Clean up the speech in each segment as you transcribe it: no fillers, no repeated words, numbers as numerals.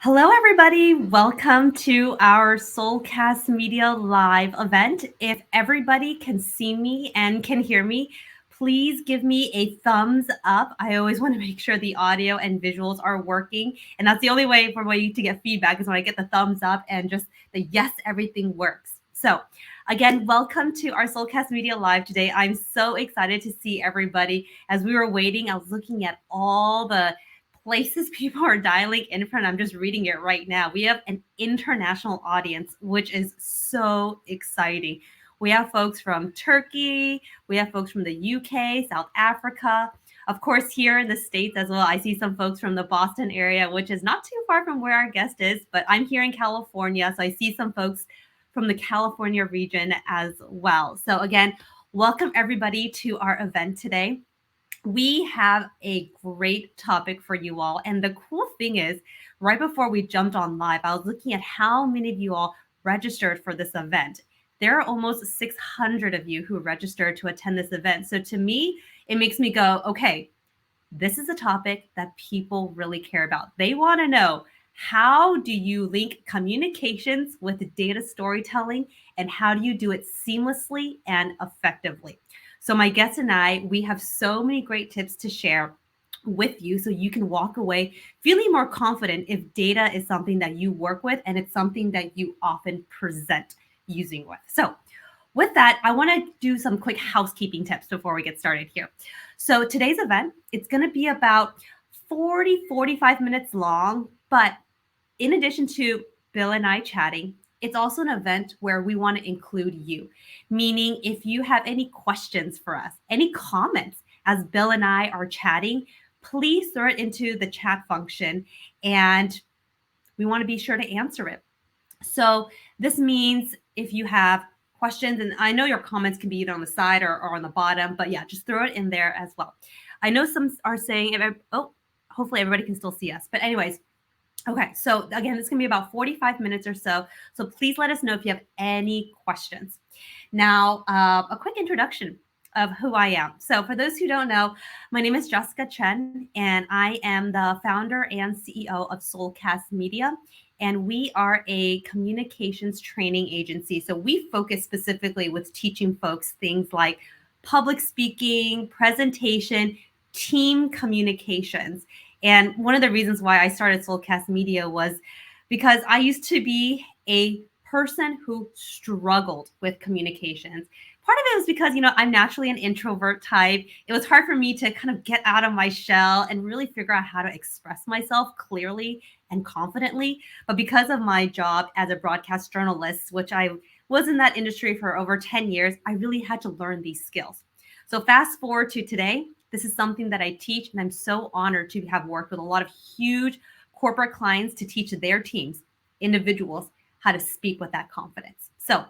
Hello, everybody. Welcome to our Soulcast Media live event. If everybody can see me and can hear me, please give me a thumbs up. I always want to make sure the audio and visuals are working. And that's the only way for me to get feedback is when I get the thumbs up and just the yes, everything works. So, again, welcome to our Soulcast Media live today. I'm so excited to see everybody. As we were waiting, I was looking at all the places people are dialing in from. I'm just reading it right now. We have an international audience, which is so exciting. We have folks from Turkey, we have folks from the UK, South Africa, of course, here in the States as well. I see some folks from the Boston area, which is not too far from where our guest is, but I'm here in California. So I see some folks from the California region as well. So again, welcome everybody to our event today. We have a great topic for you all. And the cool thing is, right before we jumped on live, I was looking at how many of you all registered for this event. There are almost 600 of you who registered to attend this event. So to me, it makes me go, okay, this is a topic that people really care about. They want to know, how do you link communications with data storytelling, and how do you do it seamlessly and effectively? So my guest and I, we have so many great tips to share with you so you can walk away feeling more confident if data is something that you work with and it's something that you often present using with. So with that, I want to do some quick housekeeping tips before we get started here. So today's event, it's going to be about 45 minutes long, but in addition to Bill and I chatting, it's also an event where we want to include you, meaning if you have any questions for us, any comments as Bill and I are chatting, please throw it into the chat function and we want to be sure to answer it. So this means if you have questions, and I know your comments can be either on the side or on the bottom, but yeah, just throw it in there as well. I know some are saying, hopefully everybody can still see us. But anyways, okay, so again, it's going to be about 45 minutes or so. So please let us know if you have any questions. Now, a quick introduction of who I am. So for those who don't know, my name is Jessica Chen, and I am the founder and CEO of Soulcast Media. And we are a communications training agency. So we focus specifically with teaching folks things like public speaking, presentation, team communications. And one of the reasons why I started Soulcast Media was because I used to be a person who struggled with communications. Part of it was because, I'm naturally an introvert type. It was hard for me to kind of get out of my shell and really figure out how to express myself clearly and confidently. But because of my job as a broadcast journalist, which I was in that industry for over 10 years, I really had to learn these skills. So fast forward to today, this is something that I teach, and I'm so honored to have worked with a lot of huge corporate clients to teach their teams, individuals, how to speak with that confidence. So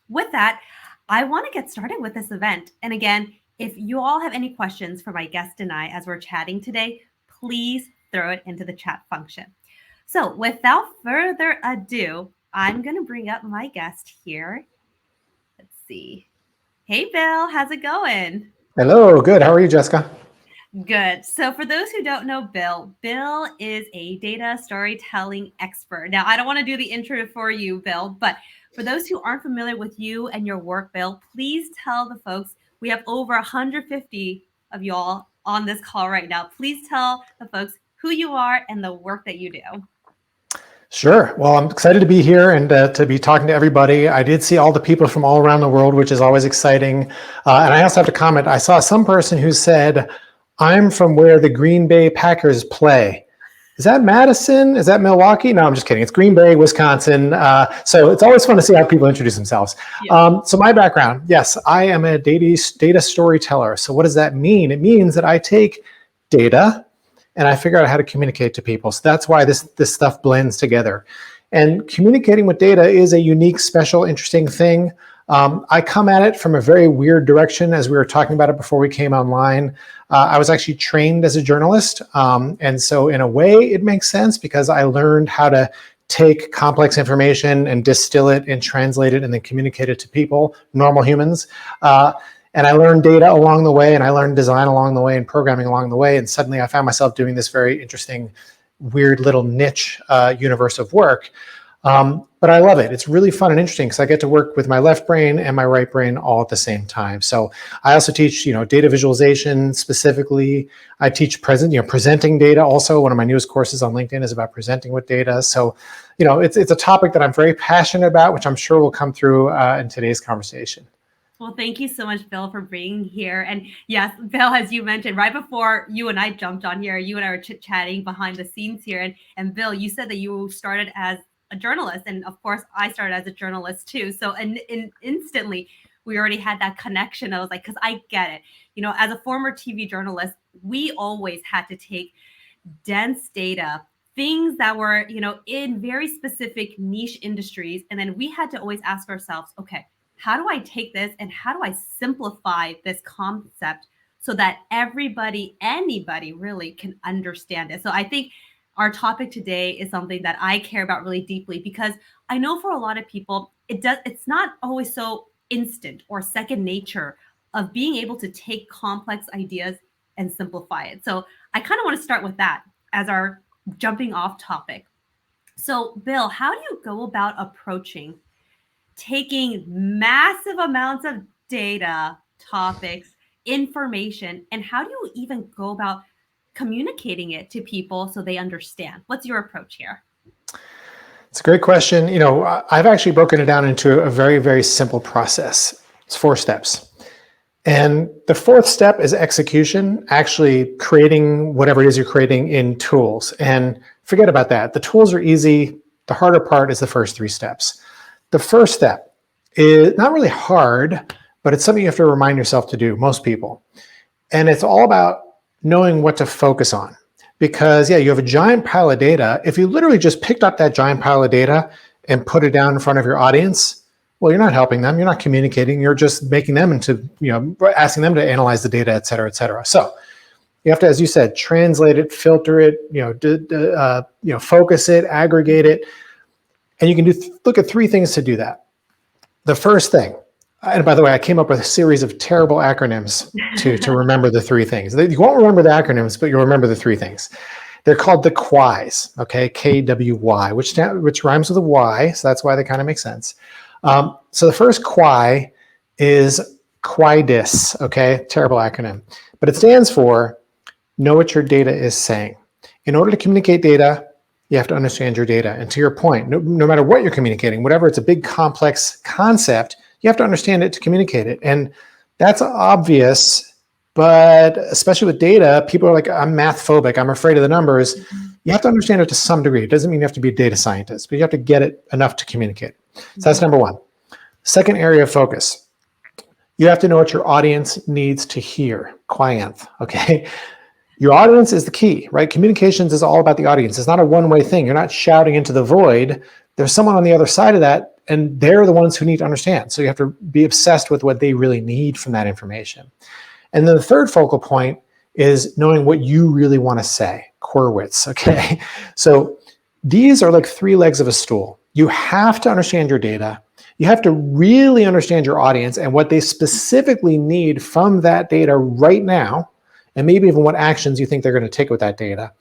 with that, I want to get started with this event. And again, if you all have any questions for my guest and I as we're chatting today, please throw it into the chat function. So without further ado, I'm going to bring up my guest here. Let's see. Hey, Bill, how's it going? Hello, good. How are you, Jessica? Good. So for those who don't know Bill, Bill is a data storytelling expert. Now, I don't want to do the intro for you, Bill, but for those who aren't familiar with you and your work, Bill, please tell the folks, we have over 150 of y'all on this call right now. Please tell the folks who you are and the work that you do. Sure. Well, I'm excited to be here and to be talking to everybody. I did see all the people from all around the world, which is always exciting. And I also have to comment, I saw some person who said, I'm from where the Green Bay Packers play. Is that Madison? Is that Milwaukee? No, I'm just kidding. It's Green Bay, Wisconsin. So it's always fun to see how people introduce themselves. Yeah. So my background, yes, I am a data storyteller. So what does that mean? It means that I take data and I figure out how to communicate to people. So that's why this stuff blends together. And communicating with data is a unique, special, interesting thing. I come at it from a very weird direction, as we were talking about it before we came online. I was actually trained as a journalist. And so in a way, it makes sense because I learned how to take complex information and distill it and translate it and then communicate it to people, normal humans. And I learned data along the way, and I learned design along the way and programming along the way. And suddenly I found myself doing this very interesting weird little niche universe of work. But I love it. It's really fun and interesting because I get to work with my left brain and my right brain all at the same time. So I also teach, data visualization specifically. I teach presenting data. Also, one of my newest courses on LinkedIn is about presenting with data. So, it's a topic that I'm very passionate about, which I'm sure will come through in today's conversation. Well, thank you so much, Bill, for being here. And yes, Bill, as you mentioned, right before you and I jumped on here, you and I were chit-chatting behind the scenes here. And Bill, you said that you started as a journalist. And of course, I started as a journalist too. So instantly, we already had that connection. I was like, because I get it. As a former TV journalist, we always had to take dense data, things that were, in very specific niche industries. And then we had to always ask ourselves, okay, how do I take this and how do I simplify this concept so that anybody really can understand it? So I think our topic today is something that I care about really deeply because I know for a lot of people, it's not always so instant or second nature of being able to take complex ideas and simplify it. So I kind of want to start with that as our jumping off topic. So, Bill, how do you go about approaching taking massive amounts of data, topics, information, and how do you even go about communicating it to people so they understand? What's your approach here? It's a great question. I've actually broken it down into a very, very simple process. It's 4 steps. And the 4th step is execution, actually creating whatever it is you're creating in tools. And forget about that. The tools are easy. The harder part is the first 3 steps. The first step is not really hard, but it's something you have to remind yourself to do, most people. And it's all about knowing what to focus on. Because, you have a giant pile of data. If you literally just picked up that giant pile of data and put it down in front of your audience, well, you're not helping them. You're not communicating. You're just making them into, asking them to analyze the data, et cetera, et cetera. So you have to, as you said, translate it, filter it, focus it, aggregate it. And you can look at 3 things to do that. The first thing, and by the way, I came up with a series of terrible acronyms to remember the 3 things. You won't remember the acronyms, but you'll remember the 3 things. They're called the KWYs, okay? KWY, which rhymes with a Y, so that's why they kind of make sense. So the first KWY is QUIDIS, okay? Terrible acronym. But it stands for know what your data is saying. In order to communicate data, you have to understand your data. And to your point, no matter what you're communicating, whatever it's a big complex concept, you have to understand it to communicate it. And that's obvious, but especially with data, people are like, I'm math phobic, I'm afraid of the numbers. Mm-hmm. You have to understand it to some degree. It doesn't mean you have to be a data scientist, but you have to get it enough to communicate. So that's number 1. Second area of focus. You have to know what your audience needs to hear. Quianth, okay? Your audience is the key, right? Communications is all about the audience. It's not a one-way thing. You're not shouting into the void. There's someone on the other side of that, and they're the ones who need to understand. So you have to be obsessed with what they really need from that information. And then the third focal point is knowing what you really want to say. Corwitz, okay? So these are like 3 legs of a stool. You have to understand your data. You have to really understand your audience and what they specifically need from that data right now, and maybe even what actions you think they're going to take with that data.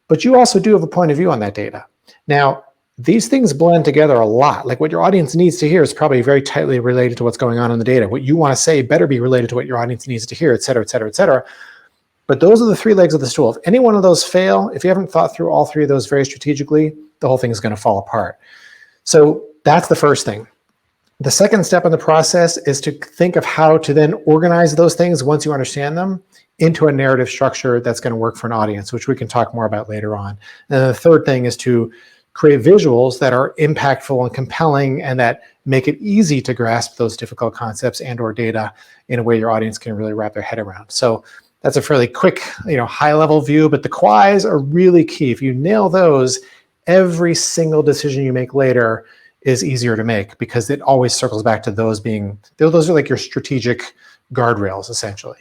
But you also do have a point of view on that data. Now, these things blend together a lot. Like what your audience needs to hear is probably very tightly related to what's going on in the data. What you want to say better be related to what your audience needs to hear, et cetera, et cetera, et cetera. But those are the 3 legs of the stool. If any one of those fail, if you haven't thought through all 3 of those very strategically, the whole thing is going to fall apart. So that's the first thing. The second step in the process is to think of how to then organize those things once you understand them into a narrative structure that's going to work for an audience, which we can talk more about later on. And then the third thing is to create visuals that are impactful and compelling and that make it easy to grasp those difficult concepts and or data in a way your audience can really wrap their head around. So that's a fairly quick, high-level view, but the QUYs are really key. If you nail those, every single decision you make later is easier to make because it always circles back to those are like your strategic guardrails, essentially.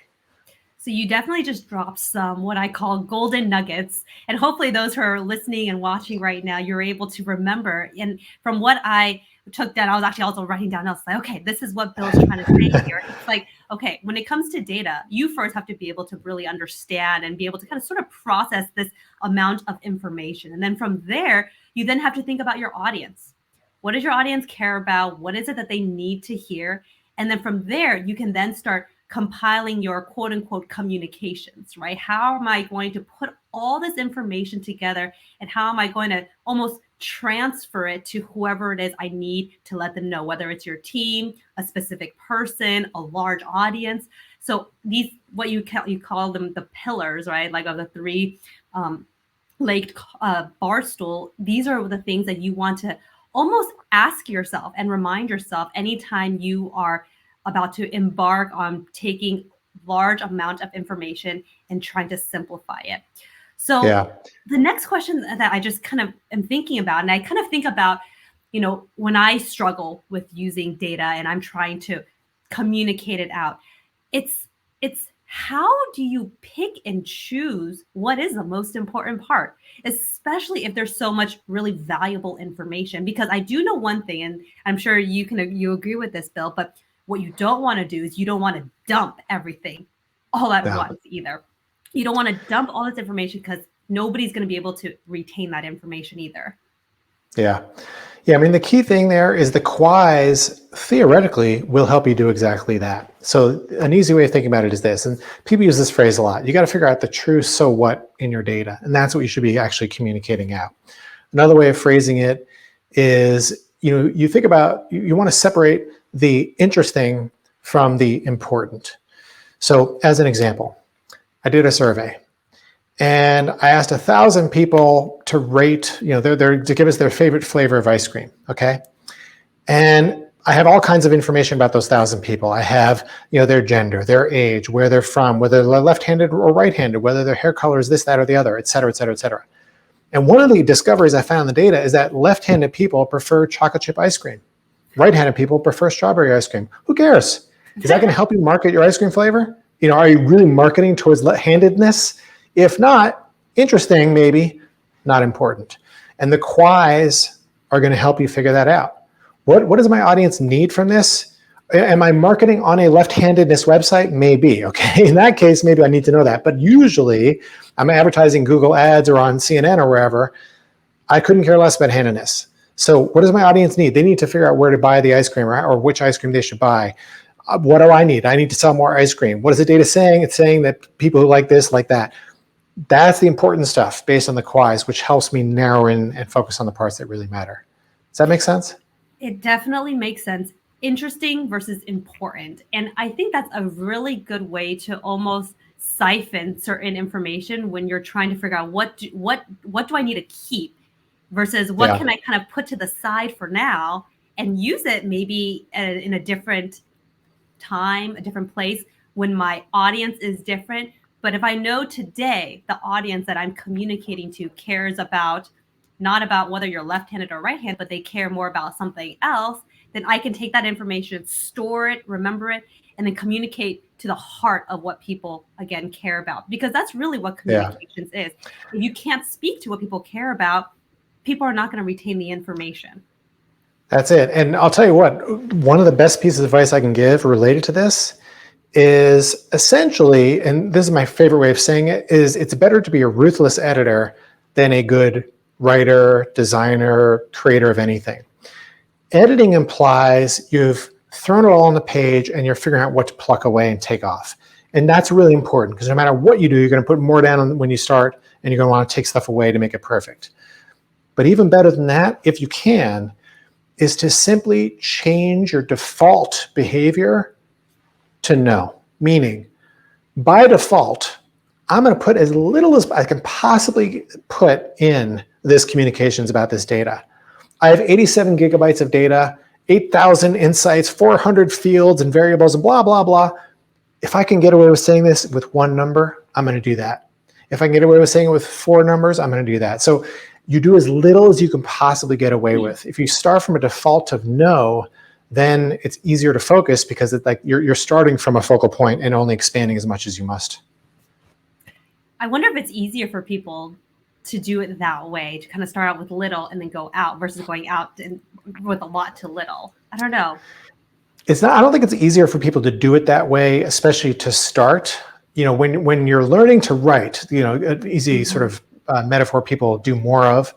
So you definitely just dropped some what I call golden nuggets. And hopefully those who are listening and watching right now, you're able to remember. And from what I took down. I was actually also writing down. I was like, okay, this is what Bill's trying to say here. It's like, okay, when it comes to data, you first have to be able to really understand and be able to kind of sort of process this amount of information. And then from there, you then have to think about your audience. What does your audience care about? What is it that they need to hear? And then from there, you can then start compiling your quote unquote communications, right? How am I going to put all this information together, and how am I going to almost transfer it to whoever it is I need to let them know, whether it's your team, a specific person, a large audience. So these, what you call them, the pillars, right? Like of the three legged bar stool. These are the things that you want to almost ask yourself and remind yourself anytime you are about to embark on taking large amount of information and trying to simplify it. So Yeah. the next question that I just kind of am thinking about, and I kind of think about, when I struggle with using data and I'm trying to communicate it out, it's how do you pick and choose what is the most important part, especially if there's so much really valuable information? Because I do know one thing, and I'm sure you agree with this, Bill, but what you don't want to do is you don't want to dump everything all at Yeah. once either. You don't want to dump all this information because nobody's going to be able to retain that information either. Yeah. Yeah. I mean, the key thing there is the quays theoretically will help you do exactly that. So an easy way of thinking about it is this, and people use this phrase a lot. You got to figure out the true so what in your data. And that's what you should be actually communicating out. Another way of phrasing it is, you think about, you want to separate the interesting from the important. So as an example, I did a survey. And I asked 1,000 people to rate, to give us their favorite flavor of ice cream. Okay. And I have all kinds of information about those 1,000 people. I have, their gender, their age, where they're from, whether they're left-handed or right-handed, whether their hair color is this, that, or the other, et cetera, et cetera, et cetera. And one of the discoveries I found in the data is that left-handed people prefer chocolate chip ice cream. Right-handed people prefer strawberry ice cream. Who cares? Is that going to help you market your ice cream flavor? Are you really marketing towards left-handedness? If not, interesting, maybe, not important. And the quays are going to help you figure that out. What does my audience need from this? Am I marketing on a left-handedness website? Maybe, okay. In that case, maybe I need to know that. But usually, I'm advertising Google Ads or on CNN or wherever. I couldn't care less about handedness. So what does my audience need? They need to figure out where to buy the ice cream, or which ice cream they should buy. What do I need? I need to sell more ice cream. What is the data saying? It's saying that people who like this, like that. That's the important stuff based on the quays, which helps me narrow in and focus on the parts that really matter. Does that make sense? It definitely makes sense. Interesting versus important. And I think that's a really good way to almost siphon certain information when you're trying to figure out what do I need to keep versus what Yeah. can I kind of put to the side for now and use it maybe in a different time, a different place when my audience is different. But if I know today the audience that I'm communicating to cares about not about whether you're left-handed or right-handed, but they care more about something else, then I can take that information, store it, remember it, and then communicate to the heart of what people again care about. Because that's really what Yeah. communications is. If you can't speak to what people care about, people are not going to retain the information. That's it. And I'll tell you what, one of the best pieces of advice I can give related to this is essentially, and this is my favorite way of saying it, is it's better to be a ruthless editor than a good writer, designer, creator of anything. Editing implies you've thrown it all on the page and you're figuring out what to pluck away and take off. And that's really important because no matter what you do, you're going to put more down when you start and you're going to want to take stuff away to make it perfect. But even better than that, if you can, is to simply change your default behavior to no. Meaning, by default, I'm going to put as little as I can possibly put in this communications about this data. I have 87 gigabytes of data, 8,000 insights, 400 fields and variables, and blah, blah, blah. If I can get away with saying this with one number, I'm going to do that. If I can get away with saying it with 4 numbers, I'm going to do that. So you do as little as you can possibly get away with. If you start from a default of no, then it's easier to focus because it's like you're starting from a focal point and only expanding as much as you must. I wonder if it's easier for people to do it that way, to kind of start out with little and then go out versus going out and with a lot to little. I don't know. It's not, I don't think it's easier for people to do it that way, especially to start. When you're learning to write, an easy sort of metaphor people do more of,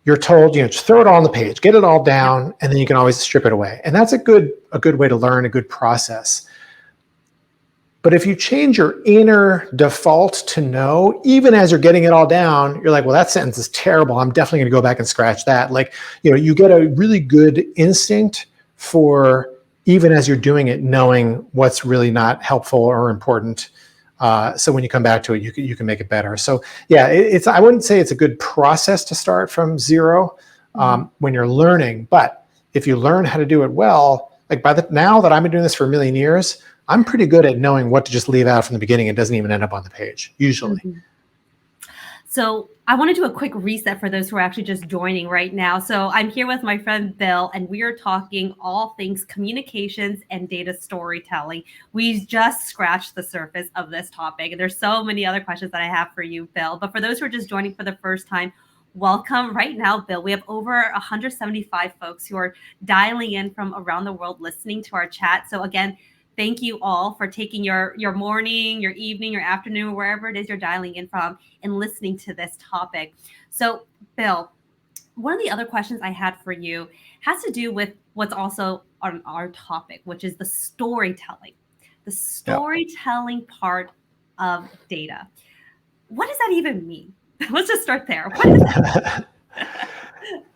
you're told, just throw it all on the page, get it all Yep. down, and then you can always strip it away. And that's a good way to learn, a good process. But if you change your inner default to no, even as you're getting it all down, you're like, well, that sentence is terrible. I'm definitely going to go back and scratch that. Like, you get a really good instinct for, even as you're doing it, knowing what's really not helpful or important. So when you come back to it, you can make it better. So yeah, I wouldn't say it's a good process to start from zero when you're learning. But if you learn how to do it well, like now that I've been doing this for a million years, I'm pretty good at knowing what to just leave out from the beginning. It doesn't even end up on the page, usually. So I want to do a quick reset for those who are actually just joining right now. So I'm here with my friend Bill, and we are talking all things communications and data storytelling. We just scratched the surface of this topic, and there's so many other questions that I have for you, Bill. But for those who are just joining for the first time, welcome right now, Bill. We have over 175 folks who are dialing in from around the world listening to our chat. So again, thank you all for taking your morning, your evening, your afternoon, wherever it is you're dialing in from and listening to this topic. So, Bill, one of the other questions I had for you has to do with what's also on our topic, which is the storytelling. The storytelling part of data. What does that even mean? Let's just start there. What is it?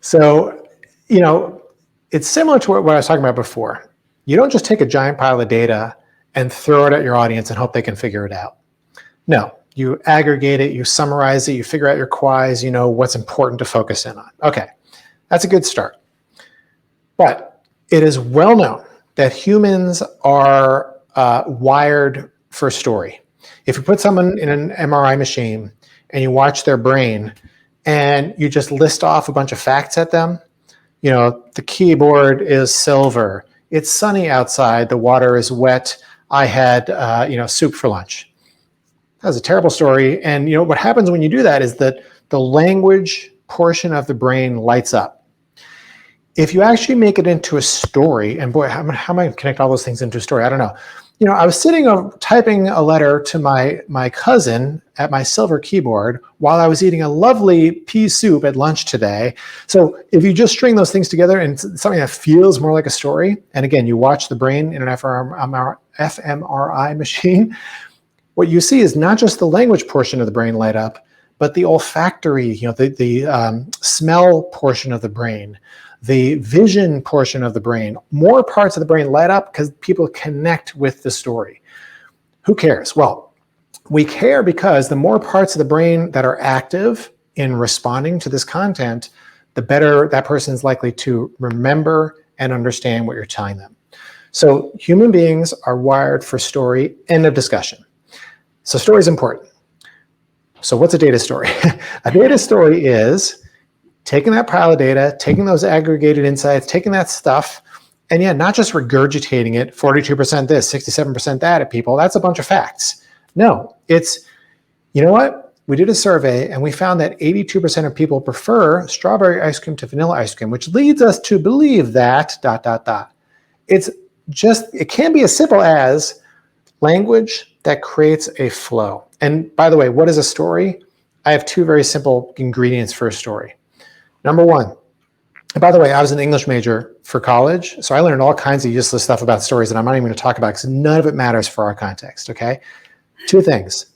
So, it's similar to what I was talking about before. You don't just take a giant pile of data and throw it at your audience and hope they can figure it out. No, you aggregate it, you summarize it, you figure out your whys, what's important to focus in on. Okay, that's a good start. But it is well known that humans are wired for story. If you put someone in an MRI machine and you watch their brain and you just list off a bunch of facts at them, the keyboard is silver, it's sunny outside, the water is wet, I had soup for lunch. That was a terrible story. And what happens when you do that is that the language portion of the brain lights up. If you actually make it into a story, and boy, how am I going to connect all those things into a story? I don't know. I was sitting typing a letter to my cousin at my silver keyboard while I was eating a lovely pea soup at lunch today. So if you just string those things together and something that feels more like a story, and again, you watch the brain in an fMRI machine, what you see is not just the language portion of the brain light up, but the olfactory, the smell portion of the brain, the vision portion of the brain, more parts of the brain light up because people connect with the story. Who cares? Well, we care because the more parts of the brain that are active in responding to this content, the better that person is likely to remember and understand what you're telling them. So human beings are wired for story, end of discussion. So story is important. So what's a data story? A data story is taking that pile of data, taking those aggregated insights, taking that stuff, and not just regurgitating it, 42% this, 67% that at people. That's a bunch of facts. No, it's, we did a survey and we found that 82% of people prefer strawberry ice cream to vanilla ice cream, which leads us to believe that ... It can be as simple as language that creates a flow. And by the way, what is a story? I have two very simple ingredients for a story. Number one, and by the way, I was an English major for college, so I learned all kinds of useless stuff about stories that I'm not even going to talk about because none of it matters for our context, okay? Two things.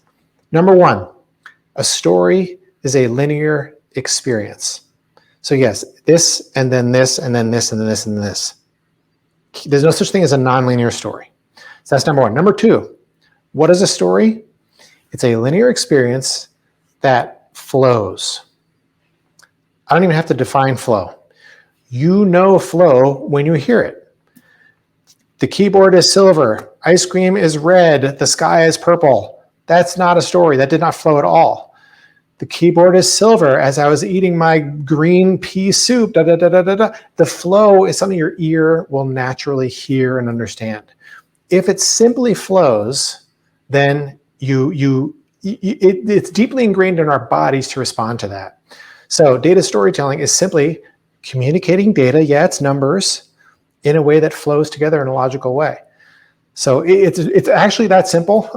Number one, a story is a linear experience. So yes, this, and then this, and then this, and then this, and then this. There's no such thing as a nonlinear story. So that's number one. Number two, what is a story? It's a linear experience that flows. I don't even have to define flow. You know flow when you hear it. The keyboard is silver, ice cream is red, the sky is purple. That's not a story. That did not flow at all. The keyboard is silver as I was eating my green pea soup. The flow is something your ear will naturally hear and understand. If it simply flows, then it's deeply ingrained in our bodies to respond to that. So data storytelling is simply communicating data, yeah, it's numbers, in a way that flows together in a logical way. So it's actually that simple.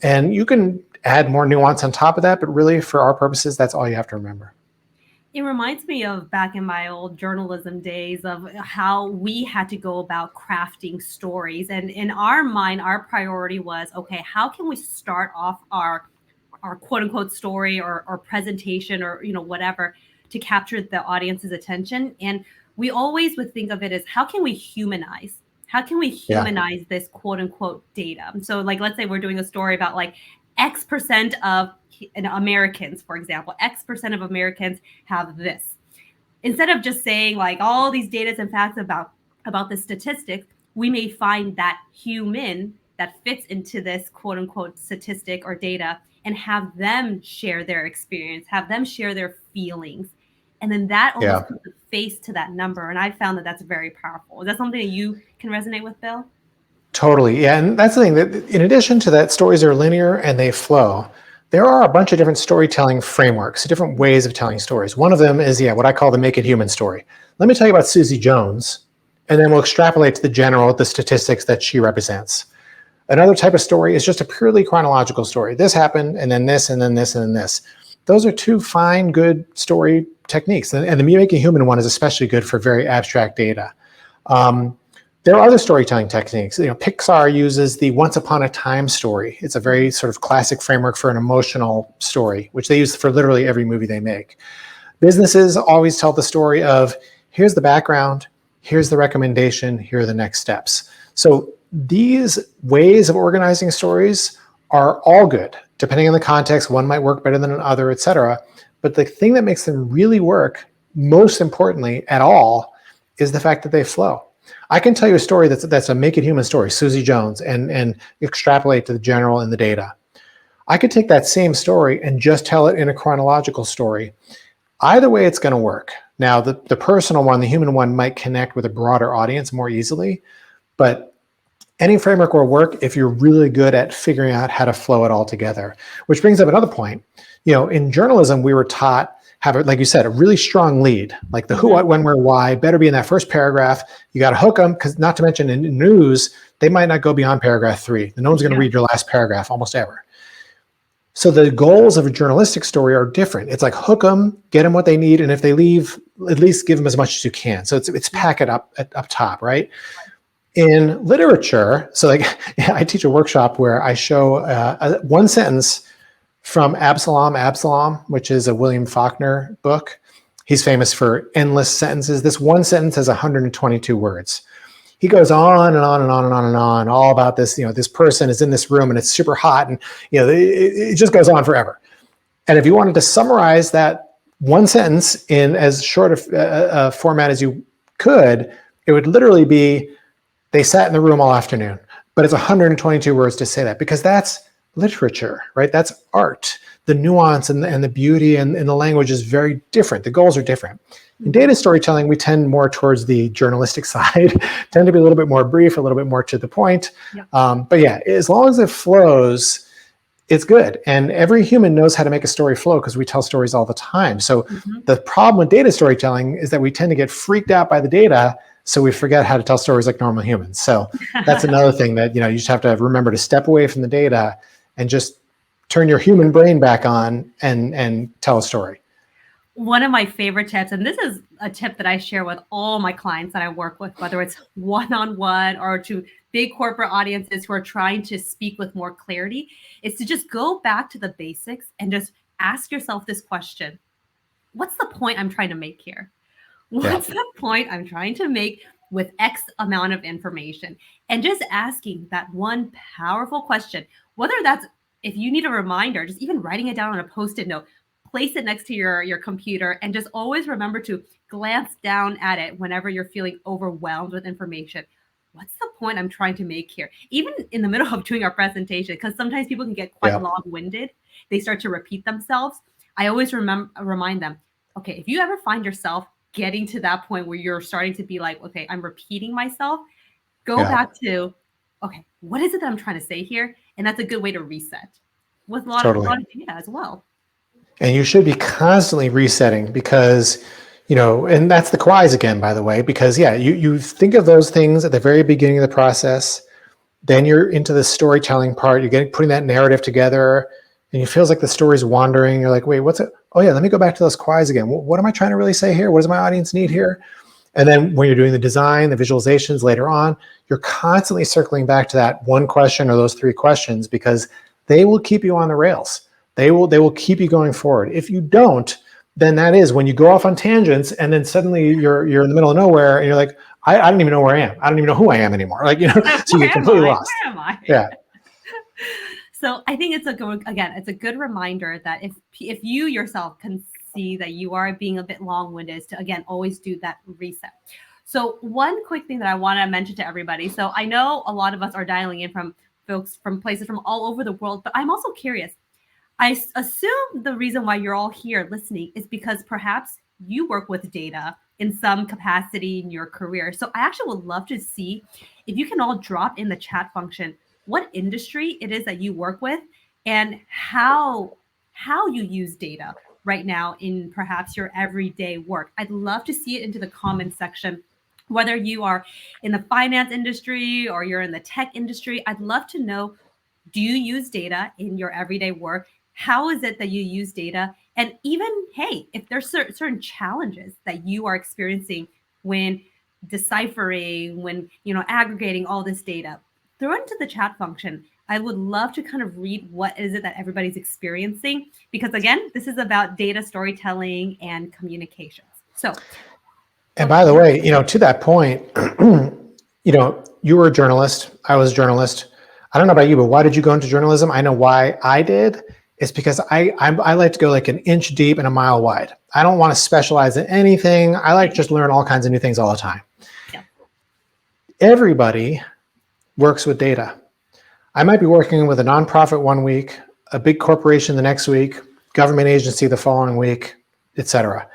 And you can add more nuance on top of that, but really for our purposes, that's all you have to remember. It reminds me of back in my old journalism days of how we had to go about crafting stories. And in our mind, our priority was, okay, how can we start off our quote unquote story or presentation or whatever to capture the audience's attention? And we always would think of it as, how can we humanize, Yeah. this quote unquote data? So like, let's say we're doing a story about like X percent of Americans, for example, X percent of Americans have this. Instead of just saying like all these data and facts about the statistics, we may find that human that fits into this quote unquote statistic or data and have them share their experience, have them share their feelings. And then that almost Yeah. puts a face to that number. And I found that that's very powerful. Is that something that you can resonate with, Bill? Totally. Yeah. And that's the thing, that in addition to that, stories are linear and they flow. There are a bunch of different storytelling frameworks, different ways of telling stories. One of them is, what I call the make it human story. Let me tell you about Susie Jones, and then we'll extrapolate to the statistics that she represents. Another type of story is just a purely chronological story. This happened, and then this, and then this, and then this. Those are two fine, good story techniques. And the make it human one is especially good for very abstract data. There are other storytelling techniques. Pixar uses the once upon a time story. It's a very sort of classic framework for an emotional story, which they use for literally every movie they make. Businesses always tell the story of, here's the background, here's the recommendation, here are the next steps. So these ways of organizing stories are all good. Depending on the context, one might work better than another, et cetera. But the thing that makes them really work, most importantly at all, is the fact that they flow. I can tell you a story that's a make it human story, Susie Jones, and extrapolate to the general and the data. I could take that same story and just tell it in a chronological story. Either way, it's going to work. Now, the personal one, the human one, might connect with a broader audience more easily, but any framework will work if you're really good at figuring out how to flow it all together. Which brings up another point. In journalism, we were taught, like you said, a really strong lead, like the who, what, when, where, why, better be in that first paragraph. You got to hook them, because not to mention in news, they might not go beyond paragraph 3. No one's going to read your last paragraph almost ever. So the goals of a journalistic story are different. It's like hook them, get them what they need, and if they leave, at least give them as much as you can. So it's pack it up top, right? In literature, so like I teach a workshop where I show one sentence from Absalom, which is a William Faulkner book. He's famous for endless sentences. This one sentence has 122 words. He goes on and on and on and on and on, all about this. This person is in this room and it's super hot, and it just goes on forever. And if you wanted to summarize that one sentence in as short a format as you could, it would literally be, they sat in the room all afternoon. But it's 122 words to say that, because that's literature, right? That's art. The nuance and the beauty and the language is very different. The goals are different. In data storytelling, we tend more towards the journalistic side, tend to be a little bit more brief, a little bit more to the point. But yeah, as long as it flows, it's good. And every human knows how to make a story flow, because we tell stories all the time. So the problem with data storytelling is that we tend to get freaked out by the data, so we forget how to tell stories like normal humans. So that's another thing that, you just have to remember to step away from the data and just turn your human brain back on and tell a story. One of my favorite tips, and this is a tip that I share with all my clients that I work with, whether it's one-on-one or to big corporate audiences who are trying to speak with more clarity, is to just go back to the basics and just ask yourself this question. What's the point I'm trying to make here? What's the point I'm trying to make with X amount of information? And just asking that one powerful question, whether that's, if you need a reminder, just even writing it down on a Post-it note, place it next to your computer, and just always remember to glance down at it whenever you're feeling overwhelmed with information. What's the point I'm trying to make here? Even in the middle of doing our presentation, because sometimes people can get quite long-winded. They start to repeat themselves. I always remind them, okay, if you ever find yourself getting to that point where you're starting to be like, okay, I'm repeating myself, go back to, okay, what is it that I'm trying to say here? And that's a good way to reset with a lot of data as well. And you should be constantly resetting, because And that's the whys again, by the way, because you think of those things at the very beginning of the process. Then you're into the storytelling part. You're putting that narrative together, and it feels like the story's wandering. You're like, wait, what's it? Oh yeah, let me go back to those whys again. What am I trying to really say here? What does my audience need here? And then when you're doing the design, the visualizations later on, you're constantly circling back to that one question or those three questions, because they will keep you on the rails. They will keep you going forward. If you don't, then that is when you go off on tangents, and then suddenly you're in the middle of nowhere, and you're like, I don't even know where I am. I don't even know who I am anymore. So you Where get am completely I? lost. Where am I? Yeah. So I think it's it's a good reminder that if you yourself can see that you are being a bit long-winded, is to again always do that reset. So one quick thing that I want to mention to everybody. So I know a lot of us are dialing in from folks from places from all over the world, but I'm also curious. Assume the reason why you're all here listening is because perhaps you work with data in some capacity in your career. So I actually would love to see if you can all drop in the chat function what industry it is that you work with and how you use data right now in perhaps your everyday work. I'd love to see it into the comment section. Whether you are in the finance industry or you're in the tech industry, I'd love to know, do you use data in your everyday work? How is it that you use data? And even, hey, if there's certain challenges that you are experiencing when deciphering, when aggregating all this data, throw it into the chat function. I would love to kind of read what is it that everybody's experiencing, because again, this is about data storytelling and communications. So, And by the way, to that point, you were a journalist. I was a journalist. I don't know about you, but why did you go into journalism? I know why I did. It's because I like to go like an inch deep and a mile wide. I don't want to specialize in anything. I like to just learn all kinds of new things all the time. Yeah. Everybody works with data. I might be working with a nonprofit one week, a big corporation the next week, government agency the following week, etc.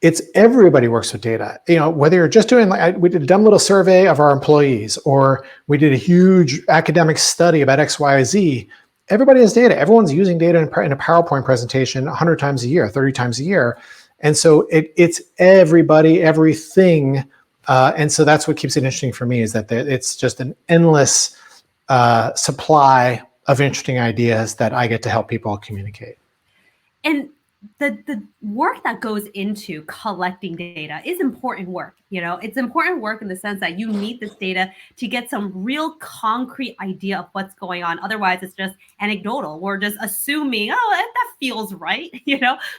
It's everybody works with data. Whether you're just doing, we did a dumb little survey of our employees, or we did a huge academic study about X, Y, Z. Everybody has data. Everyone's using data in a PowerPoint presentation 100 times a year, 30 times a year. And so it's everybody, everything. And so that's what keeps it interesting for me, is that it's just an endless supply of interesting ideas that I get to help people communicate. And the work that goes into collecting data is important work. It's important work in the sense that you need this data to get some real concrete idea of what's going on. Otherwise, it's just anecdotal. We're just assuming, oh, that feels right,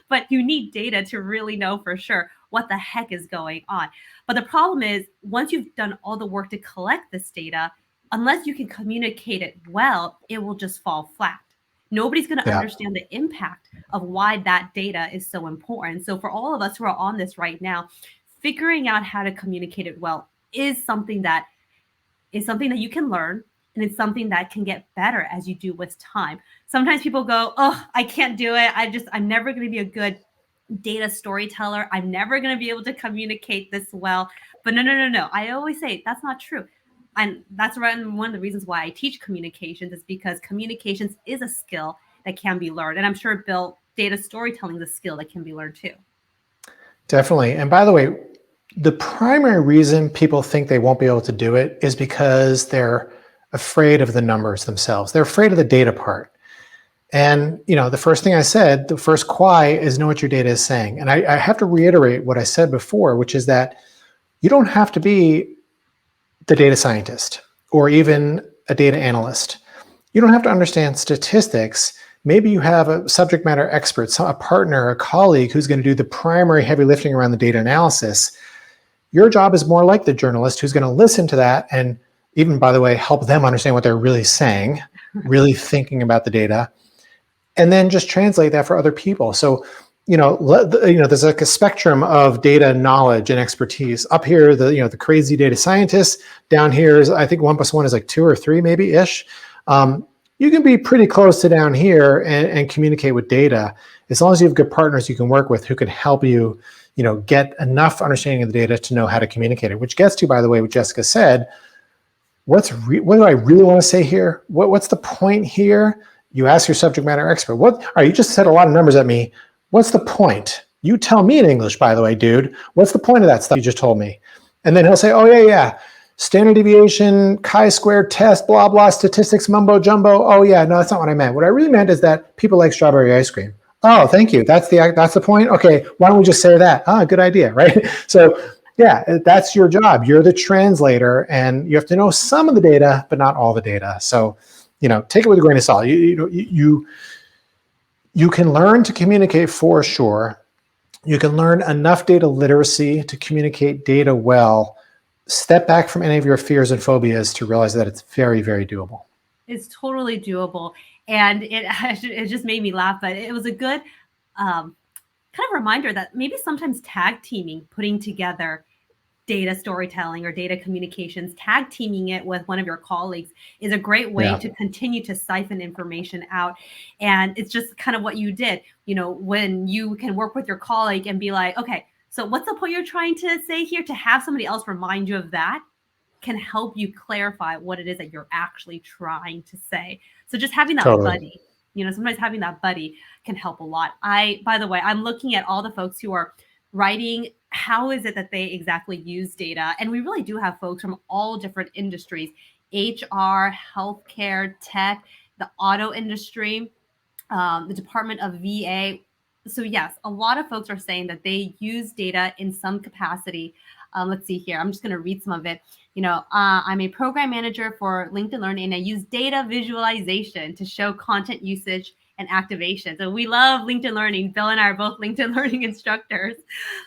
but you need data to really know for sure what the heck is going on. But the problem is, once you've done all the work to collect this data, unless you can communicate it well, it will just fall flat. Nobody's going to understand the impact of why that data is so important. So for all of us who are on this right now, figuring out how to communicate it well is something that you can learn, and it's something that can get better as you do with time. Sometimes people go, "Oh, I can't do it. I'm never going to be a good data storyteller. I'm never going to be able to communicate this well." But no. I always say that's not true. And that's one of the reasons why I teach communications, is because communications is a skill that can be learned. And I'm sure, Bill, data storytelling is a skill that can be learned too. Definitely. And by the way, the primary reason people think they won't be able to do it is because they're afraid of the numbers themselves. They're afraid of the data part. And, the first thing I said, the first why is know what your data is saying. And I have to reiterate what I said before, which is that you don't have to be the data scientist or even a data analyst. You don't have to understand statistics. Maybe you have a subject matter expert, a partner, a colleague who's going to do the primary heavy lifting around the data analysis. Your job is more like the journalist who's going to listen to that and even, by the way, help them understand what they're really saying, really thinking about the data, and then just translate that for other people. So, there's like a spectrum of data knowledge and expertise. Up here, the crazy data scientists. Down here is, I think 1 + 1 is like 2 or 3 maybe ish. You can be pretty close to down here and communicate with data, as long as you have good partners you can work with who can help you, get enough understanding of the data to know how to communicate it. Which gets to, by the way, what Jessica said. What do I really want to say here? What's the point here? You ask your subject matter expert. You just said a lot of numbers at me. What's the point? You tell me in English, by the way, dude, what's the point of that stuff you just told me? And then he'll say, oh, yeah. Standard deviation, chi-square test, blah, blah, statistics, mumbo jumbo. Oh, yeah, no, that's not what I meant. What I really meant is that people like strawberry ice cream. Oh, thank you. That's the point. Okay, why don't we just say that? Ah, good idea, right? So yeah, that's your job. You're the translator, and you have to know some of the data, but not all the data. So, take it with a grain of salt. You can learn to communicate for sure. You can learn enough data literacy to communicate data well. Step back from any of your fears and phobias to realize that it's very, very doable. It's totally doable. And it just made me laugh, but it was a good kind of reminder that maybe sometimes tag teaming, putting together data storytelling or data communications, tag teaming it with one of your colleagues is a great way Yeah. to continue to siphon information out. And it's just kind of what you did, when you can work with your colleague and be like, okay, so what's the point you're trying to say here? To have somebody else remind you of that can help you clarify what it is that you're actually trying to say. So just having that Totally. buddy, sometimes having that buddy can help a lot. By the way, I'm looking at all the folks who are writing how is it that they exactly use data. And we really do have folks from all different industries: HR, healthcare, tech, the auto industry, the Department of VA. So, yes, a lot of folks are saying that they use data in some capacity. Let's see here. I'm just going to read some of it. I'm a program manager for LinkedIn Learning, and I use data visualization to show content usage and activation. So we love LinkedIn Learning. Bill and I are both LinkedIn Learning instructors.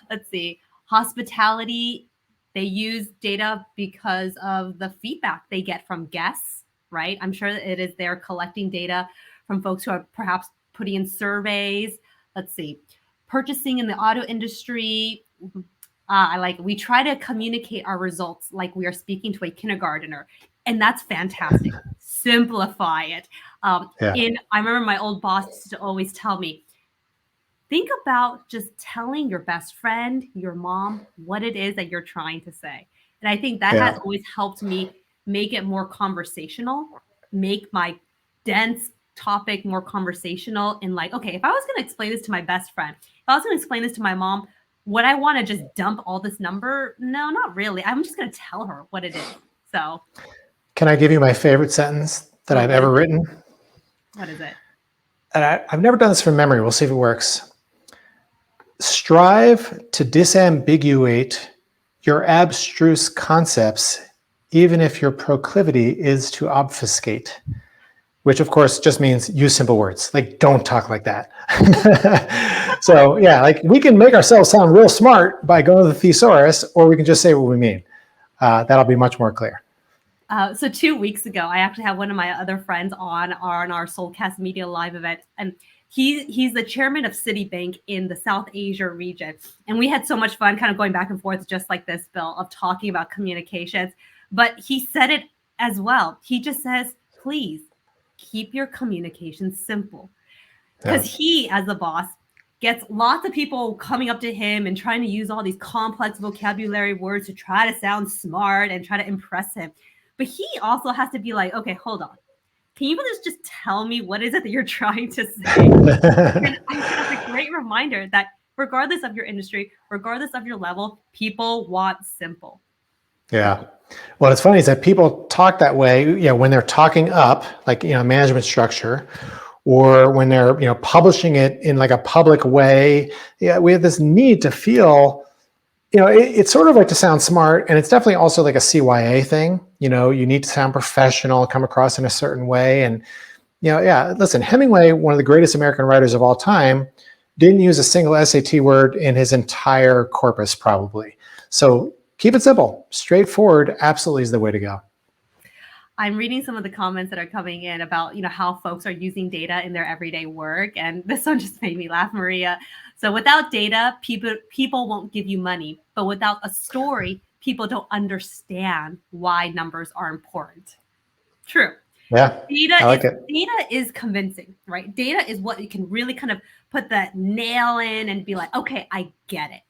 Let's see. Hospitality, they use data because of the feedback they get from guests, right? I'm sure it is they're collecting data from folks who are perhaps putting in surveys. Let's see. Purchasing in the auto industry, we try to communicate our results like we are speaking to a kindergartner, and that's fantastic. Simplify it. Yeah. I remember my old boss used to always tell me, think about just telling your best friend, your mom, what it is that you're trying to say. And I think that has Yeah. always helped me make it more conversational, make my dense topic more conversational. And like, okay, if I was going to explain this to my best friend, if I was going to explain this to my mom, would I want to just dump all this number? No, not really. I'm just going to tell her what it is. So, Can I give you my favorite sentence that oh, I've what is ever it? written? What is it? And I've never done this from memory. We'll see if it works. Strive to disambiguate your abstruse concepts, even if your proclivity is to obfuscate, which of course just means use simple words. Like, don't talk like that. So yeah, like we can make ourselves sound real smart by going to the thesaurus, or we can just say what we mean. That'll be much more clear. So 2 weeks ago, I actually had one of my other friends on our Soulcast Media live event, and he's the chairman of Citibank in the South Asia region, and we had so much fun, kind of going back and forth, just like this, Bill, of talking about communications. But he said it as well. He just says, "Please keep your communications simple," because Yeah. he, as the boss, gets lots of people coming up to him and trying to use all these complex vocabulary words to try to sound smart and try to impress him. But he also has to be like, okay, hold on. Can you just tell me what is it that you're trying to say? And I think that's a great reminder that regardless of your industry, regardless of your level, people want simple. Yeah. Well, it's funny is that people talk that way, when they're talking up, like, management structure, or when they're, publishing it in like a public way. Yeah, we have this need to feel, it's sort of like to sound smart, and it's definitely also like a CYA thing. You need to sound professional, come across in a certain way. And, yeah, listen, Hemingway, one of the greatest American writers of all time, didn't use a single SAT word in his entire corpus, probably. So keep it simple, straightforward, absolutely is the way to go. I'm reading some of the comments that are coming in about, how folks are using data in their everyday work. And this one just made me laugh, Maria. So without data, people won't give you money. But without a story, people don't understand why numbers are important. True. Yeah, I like it. Data is convincing, right? Data is what you can really kind of put that nail in and be like, okay, I get it.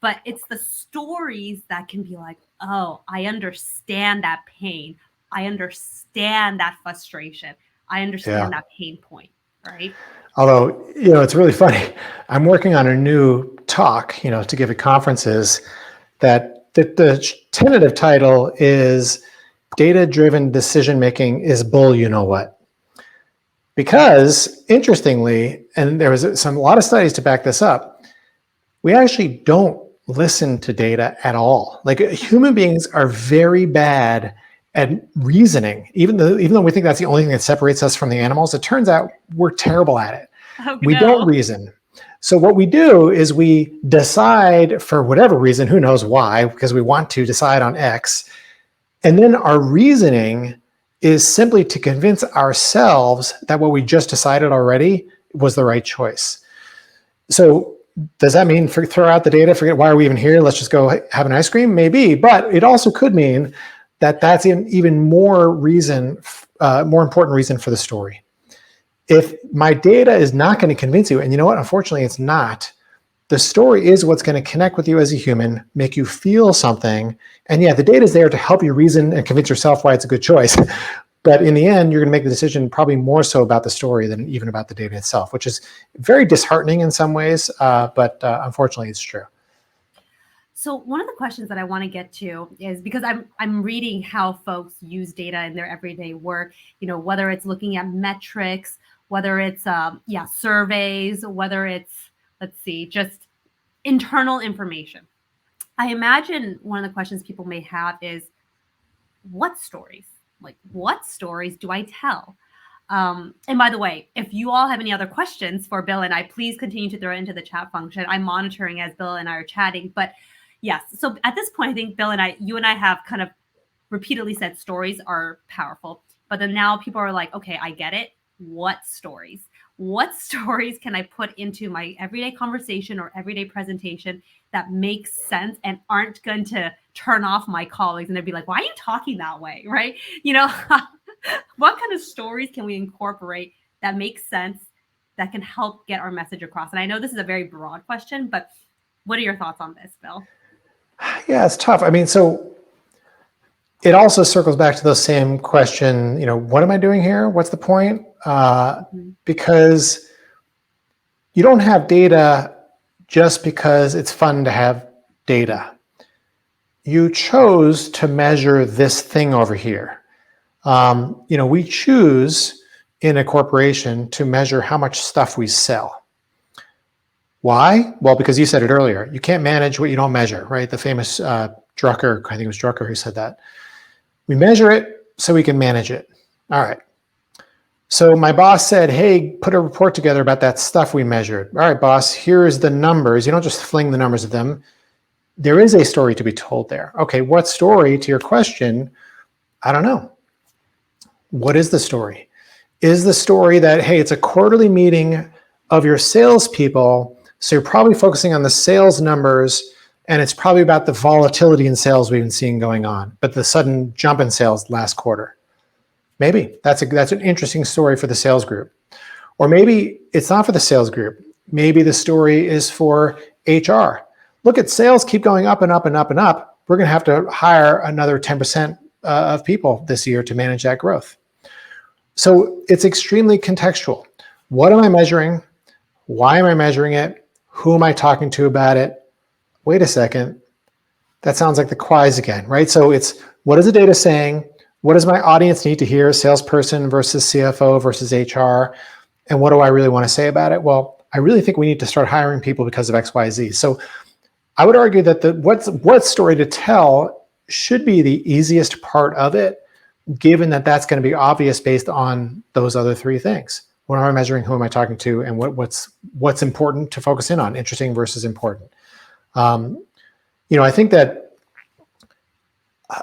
But it's the stories that can be like, oh, I understand that pain. I understand that frustration. I Yeah. understand that pain point, right? Although, it's really funny. I'm working on a new talk, to give at conferences that the tentative title is Data-Driven Decision-Making is Bull, you know what? Because interestingly, and there was a lot of studies to back this up, we actually don't listen to data at all. Like human beings are very bad at reasoning. Even though we think that's the only thing that separates us from the animals, it turns out we're terrible at it. Oh, We don't no. reason. So what we do is we decide for whatever reason, who knows why, because we want to decide on X. And then our reasoning is simply to convince ourselves that what we just decided already was the right choice. So does that mean throw out the data, forget why are we even here, let's just go have an ice cream? Maybe, but it also could mean that that's an even more important reason for the story. If my data is not going to convince you, and you know what, unfortunately it's not, the story is what's going to connect with you as a human, make you feel something. And yeah, the data is there to help you reason and convince yourself why it's a good choice. But in the end, you're going to make the decision probably more so about the story than even about the data itself, which is very disheartening in some ways, but unfortunately it's true. So one of the questions that I want to get to is because I'm reading how folks use data in their everyday work, whether it's looking at metrics, whether it's surveys, whether it's, let's see, just internal information. I imagine one of the questions people may have is, what stories? Like, what stories do I tell? And by the way, if you all have any other questions for Bill and I, please continue to throw it into the chat function. I'm monitoring as Bill and I are chatting. But yes, so at this point, I think Bill and you and I have kind of repeatedly said stories are powerful. But then now people are like, okay, I get it. What stories? What stories can I put into my everyday conversation or everyday presentation that makes sense and aren't going to turn off my colleagues and they'd be like, why are you talking that way? Right? What kind of stories can we incorporate that make sense, that can help get our message across? And I know this is a very broad question, but what are your thoughts on this, Bill? Yeah, it's tough. I mean, so it also circles back to the same question, what am I doing here? What's the point? Because you don't have data just because it's fun to have data. You chose to measure this thing over here. We choose in a corporation to measure how much stuff we sell. Why? Well, because you said it earlier, you can't manage what you don't measure, right? The famous Drucker, I think it was Drucker who said that. We measure it so we can manage it. All right. So my boss said, hey, put a report together about that stuff we measured. All right, boss, here's the numbers. You don't just fling the numbers at them. There is a story to be told there. Okay, what story, to your question? I don't know. What is the story? Is the story that, hey, it's a quarterly meeting of your salespeople, so you're probably focusing on the sales numbers, and it's probably about the volatility in sales we've been seeing going on, but the sudden jump in sales last quarter. Maybe that's an interesting story for the sales group. Or maybe it's not for the sales group. Maybe the story is for HR. Look at sales keep going up and up and up and up. We're going to have to hire another 10% of people this year to manage that growth. So it's extremely contextual. What am I measuring? Why am I measuring it? Who am I talking to about it? Wait a second. That sounds like the whys again, right? So it's, what is the data saying? What does my audience need to hear? Salesperson versus CFO versus HR. And what do I really want to say about it? Well, I really think we need to start hiring people because of X, Y, Z. So I would argue that what story to tell should be the easiest part of it, given that that's going to be obvious based on those other three things. What am I measuring? Who am I talking to? And what's important to focus in on? Interesting versus important. I think that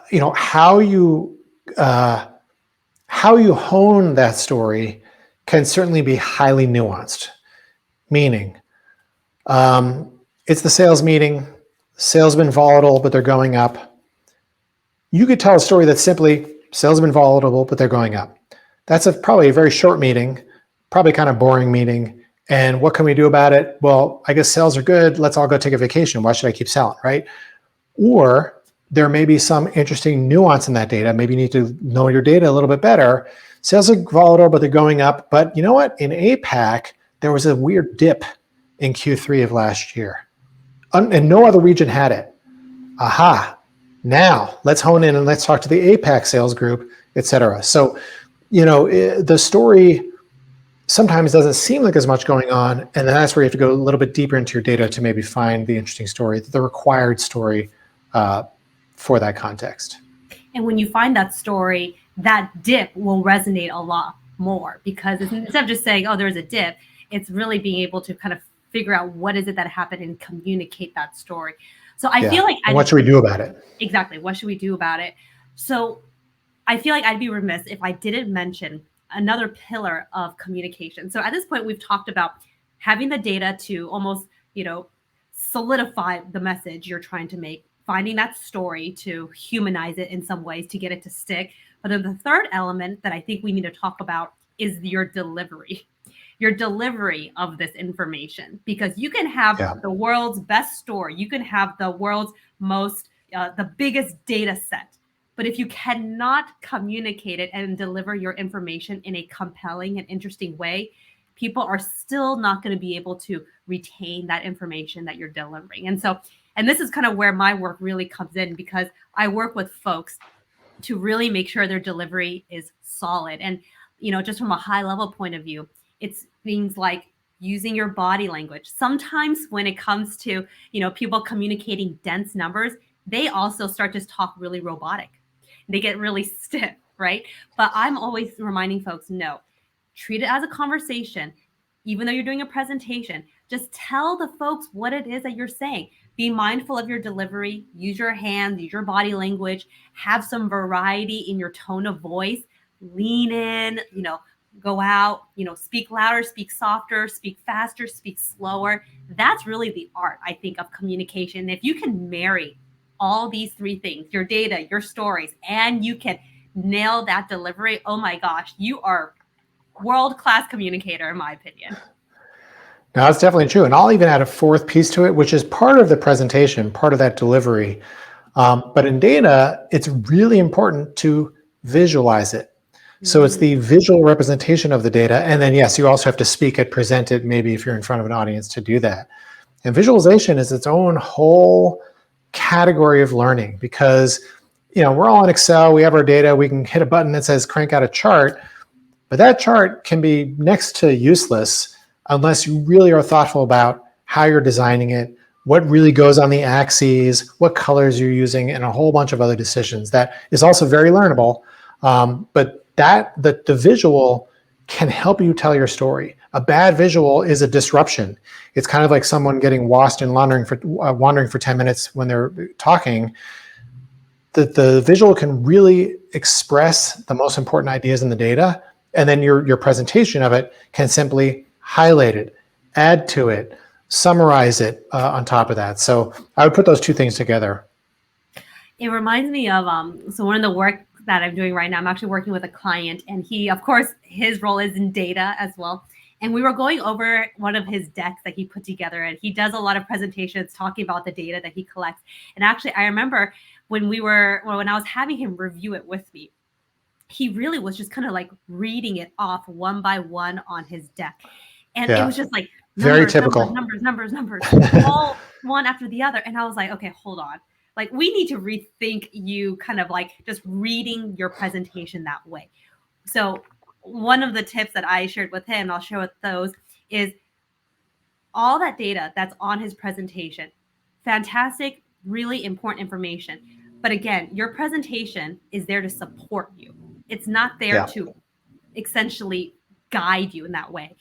how you hone that story can certainly be highly nuanced. Meaning, it's the sales meeting. Sales have been volatile, but they're going up. You could tell a story that's simply sales have been volatile, but they're going up. That's probably a very short meeting, probably kind of boring meeting. And what can we do about it? Well, I guess sales are good. Let's all go take a vacation. Why should I keep selling, right? Or there may be some interesting nuance in that data. Maybe you need to know your data a little bit better. Sales are volatile, but they're going up. But you know what? In APAC, there was a weird dip in Q3 of last year. And no other region had it. Aha. Now let's hone in and let's talk to the APAC sales group, et cetera. So, the story sometimes doesn't seem like as much going on. And then that's where you have to go a little bit deeper into your data to maybe find the interesting story, the required story for that context. And when you find that story, that dip will resonate a lot more, because instead of just saying, oh, there's a dip, it's really being able to kind of figure out what is it that happened and communicate that story. So I feel like, and what should we do about it? Exactly. What should we do about it? So I feel like I'd be remiss if I didn't mention another pillar of communication. So at this point, we've talked about having the data to almost, solidify the message you're trying to make, finding that story to humanize it in some ways to get it to stick. But then the third element that I think we need to talk about is your delivery of this information, because you can have the world's best story, you can have the world's most, the biggest data set, but if you cannot communicate it and deliver your information in a compelling and interesting way, people are still not going to be able to retain that information that you're delivering. And this is kind of where my work really comes in, because I work with folks to really make sure their delivery is solid. And, just from a high level point of view, it's things like using your body language. Sometimes when it comes to, people communicating dense numbers, they also start to talk really robotic. They get really stiff, right? But I'm always reminding folks, no, treat it as a conversation. Even though you're doing a presentation, just tell the folks what it is that you're saying. Be mindful of your delivery, use your hands, use your body language, have some variety in your tone of voice, lean in, go out, speak louder, speak softer, speak faster, speak slower. That's really the art, I think, of communication. If you can marry all these three things, your data, your stories, and you can nail that delivery, oh my gosh, you are world-class communicator, in my opinion. No, that's definitely true. And I'll even add a fourth piece to it, which is part of the presentation, part of that delivery. But in data, it's really important to visualize it. So it's the visual representation of the data. And then, yes, you also have to speak it, present it, maybe if you're in front of an audience, to do that. And visualization is its own whole category of learning, because, we're all in Excel, we have our data, we can hit a button that says crank out a chart, but that chart can be next to useless unless you really are thoughtful about how you're designing it, what really goes on the axes, what colors you're using, and a whole bunch of other decisions. That is also very learnable, but the visual can help you tell your story. A bad visual is a disruption. It's kind of like someone getting lost and wandering for 10 minutes when they're talking. The visual can really express the most important ideas in the data, and then your presentation of it can simply highlight it, add to it, summarize it on top of that. So I would put those two things together. It reminds me of so one of the work that I'm doing right now, I'm actually working with a client, and he, of course, his role is in data as well. And we were going over one of his decks that he put together, and he does a lot of presentations talking about the data that he collects. And actually, I remember when I was having him review it with me, he really was just kind of like reading it off one by one on his deck. And it was just like numbers, very typical numbers, all one after the other. And I was like, okay, hold on. Like, we need to rethink you kind of like just reading your presentation that way. So one of the tips that I shared with him, I'll share with those, is all that data that's on his presentation. Fantastic, really important information. But again, your presentation is there to support you. It's not there to essentially guide you in that way.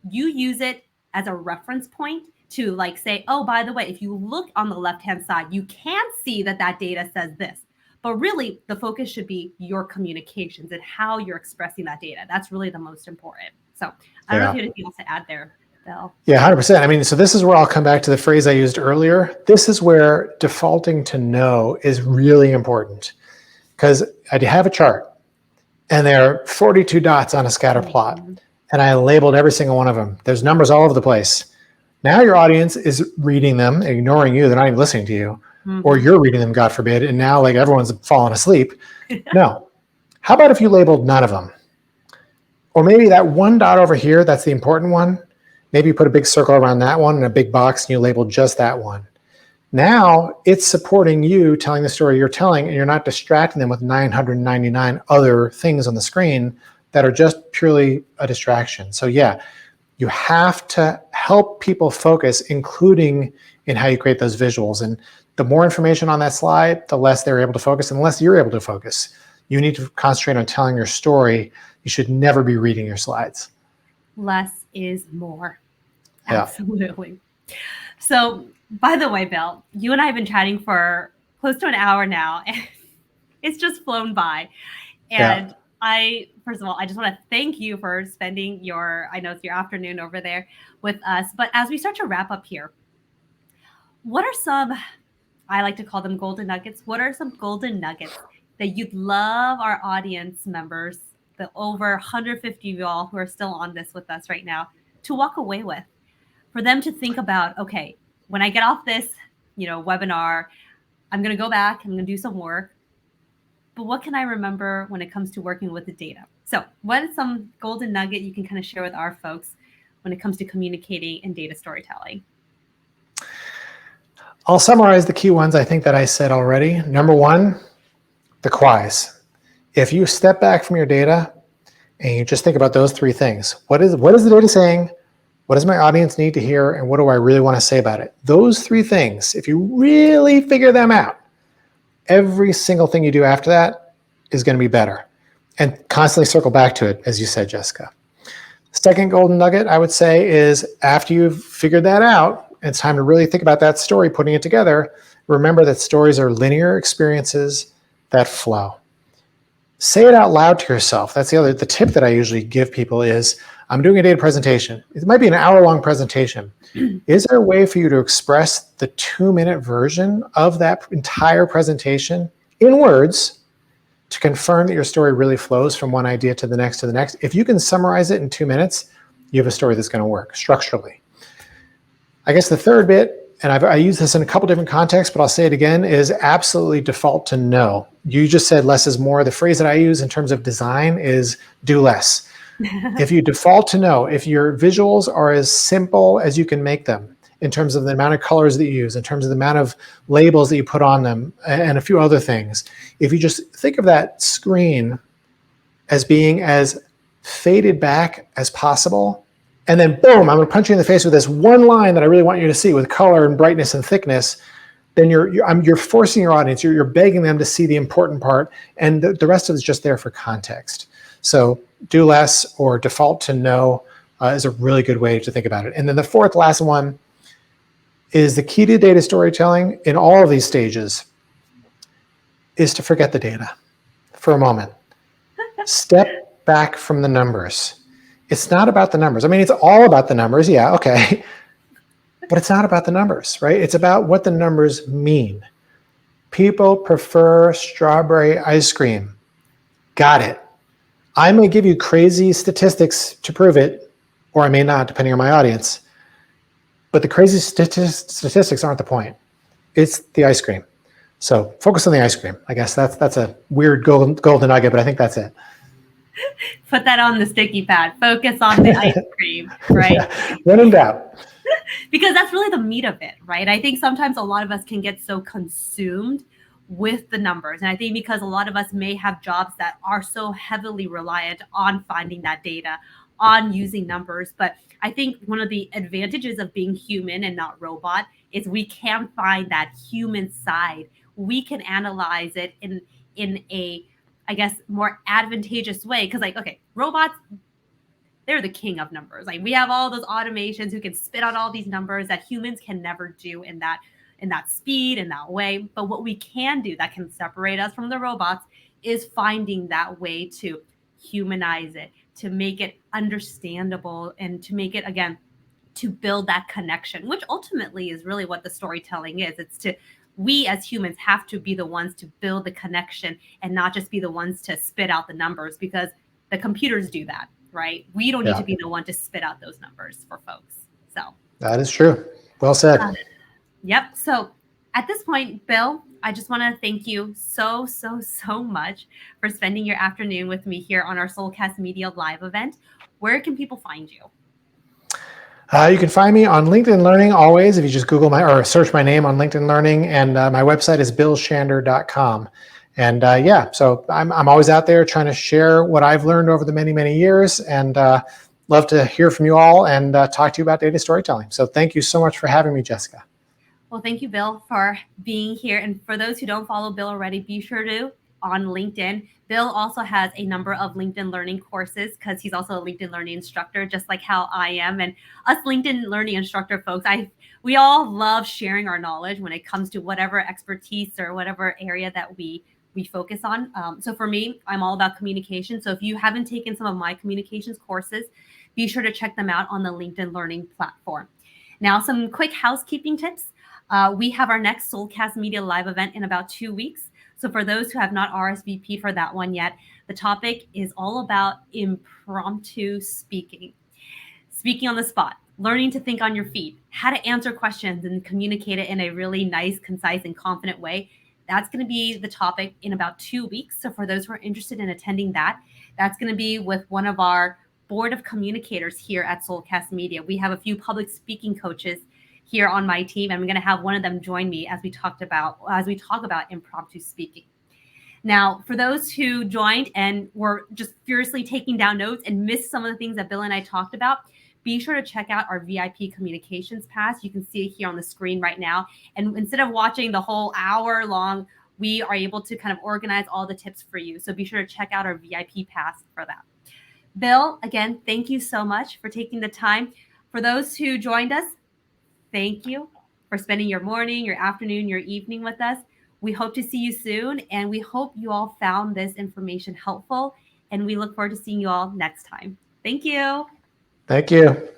You use it as a reference point to like say, oh, by the way, if you look on the left-hand side, you can see that data says this. But really, the focus should be your communications and how you're expressing that data. That's really the most important. So I don't know if you have anything else to add there, Bill. Yeah, 100%. I mean, so this is where I'll come back to the phrase I used earlier. This is where defaulting to no is really important, because I have a chart and there are 42 dots on a scatter plot, and I labeled every single one of them. There's numbers all over the place. Now your audience is reading them, ignoring you. They're not even listening to you. Or you're reading them, God forbid, and now like everyone's fallen asleep. No. How about if you labeled none of them? Or maybe that one dot over here, that's the important one, Maybe you put a big circle around that one and a big box and you label just that one. Now it's supporting you telling the story you're telling, and you're not distracting them with 999 other things on the screen that are just purely a distraction. So yeah, you have to help people focus, including in how you create those visuals. And the more information on that slide, the less they're able to focus, and the less you're able to focus. You need to concentrate on telling your story. You should never be reading your slides. Less is more. Yeah. Absolutely. So, by the way, Bill, you and I have been chatting for close to an hour now, and it's just flown by. Yeah. And first of all, I just want to thank you for spending I know it's your afternoon over there with us. But as we start to wrap up here, what are some, I like to call them golden nuggets, what are some golden nuggets that you'd love our audience members, the over 150 of y'all who are still on this with us right now, to walk away with? For them to think about, okay, when I get off this, webinar, I'm going to go back, I'm going to do some work. But what can I remember when it comes to working with the data? So, what is some golden nugget you can kind of share with our folks when it comes to communicating and data storytelling? I'll summarize the key ones I think that I said already. Number one, the whys. If you step back from your data and you just think about those three things, what is the data saying? What does my audience need to hear? And what do I really want to say about it? Those three things, if you really figure them out, every single thing you do after that is going to be better. And constantly circle back to it, as you said, Jessica. Second golden nugget, I would say, is after you've figured that out, it's time to really think about that story, putting it together. Remember that stories are linear experiences that flow. Say it out loud to yourself. That's the tip that I usually give people is, I'm doing a data presentation. It might be an hour-long presentation. Is there a way for you to express the 2-minute version of that entire presentation in words to confirm that your story really flows from one idea to the next to the next? If you can summarize it in 2 minutes, you have a story that's going to work structurally. I guess the third bit, and I use this in a couple different contexts, but I'll say it again, is absolutely default to no. You just said less is more. The phrase that I use in terms of design is do less. If you default to no, if your visuals are as simple as you can make them in terms of the amount of colors that you use, in terms of the amount of labels that you put on them, and a few other things, if you just think of that screen as being as faded back as possible, and then boom, I'm going to punch you in the face with this one line that I really want you to see with color and brightness and thickness, then you're forcing your audience, you're begging them to see the important part, and the rest of it is just there for context. So do less or default to no is a really good way to think about it. And then the fourth, last one, is the key to data storytelling in all of these stages is to forget the data for a moment. Step back from the numbers. It's not about the numbers. I mean, it's all about the numbers. Yeah, okay. But it's not about the numbers, right? It's about what the numbers mean. People prefer strawberry ice cream. Got it. I may give you crazy statistics to prove it, or I may not, depending on my audience. But the crazy statistics aren't the point. It's the ice cream. So focus on the ice cream. I guess that's a weird golden nugget, but I think that's it. Put that on the sticky pad. Focus on the ice cream, right? Yeah. When in doubt. Because that's really the meat of it, right? I think sometimes a lot of us can get so consumed with the numbers. And I think because a lot of us may have jobs that are so heavily reliant on finding that data, on using numbers. But I think one of the advantages of being human and not robot is we can find that human side. We can analyze it in a, I guess, more advantageous way. Because like, okay, robots, they're the king of numbers. Like we have all those automations who can spit out all these numbers that humans can never do in that speed, in that way. But what we can do that can separate us from the robots is finding that way to humanize it, to make it understandable, and to make it, again, to build that connection, which ultimately is really what the storytelling is. It's to, we as humans have to be the ones to build the connection and not just be the ones to spit out the numbers, because the computers do that, right? We don't need to be the one to spit out those numbers for folks. So that is true. Well said. Yep. So at this point, Bill, I just want to thank you so much for spending your afternoon with me here on our Soulcast Media live event. Where can people find you? You can find me on LinkedIn Learning always if you just Google my or search my name on LinkedIn Learning, and my website is billshander.com. And yeah, so I'm always out there trying to share what I've learned over the many years, and love to hear from you all and talk to you about data storytelling. So thank you so much for having me, Jessica. Well, thank you, Bill, for being here. And for those who don't follow Bill already, be sure to on LinkedIn. Bill also has a number of LinkedIn learning courses because he's also a LinkedIn learning instructor, just like how I am. And us LinkedIn learning instructor folks, we all love sharing our knowledge when it comes to whatever expertise or whatever area that we focus on. So for me, I'm all about communication. So if you haven't taken some of my communications courses, be sure to check them out on the LinkedIn Learning platform. Now, some quick housekeeping tips. We have our next Soulcast Media live event in about 2 weeks. So, for those who have not RSVP for that one yet, the topic is all about impromptu speaking. Speaking on the spot, learning to think on your feet, how to answer questions and communicate it in a really nice, concise, and confident way. That's going to be the topic in about 2 weeks. So, for those who are interested in attending that, that's going to be with one of our board of communicators here at Soulcast Media. We have a few public speaking coaches here on my team, and I'm going to have one of them join me as we talk about impromptu speaking. Now, for those who joined and were just furiously taking down notes and missed some of the things that Bill and I talked about, be sure to check out our VIP communications pass. You can see it here on the screen right now. And instead of watching the whole hour long, we are able to kind of organize all the tips for you. So be sure to check out our VIP pass for that. Bill, again, thank you so much for taking the time. For those who joined us, thank you for spending your morning, your afternoon, your evening with us. We hope to see you soon, and we hope you all found this information helpful. And we look forward to seeing you all next time. Thank you. Thank you.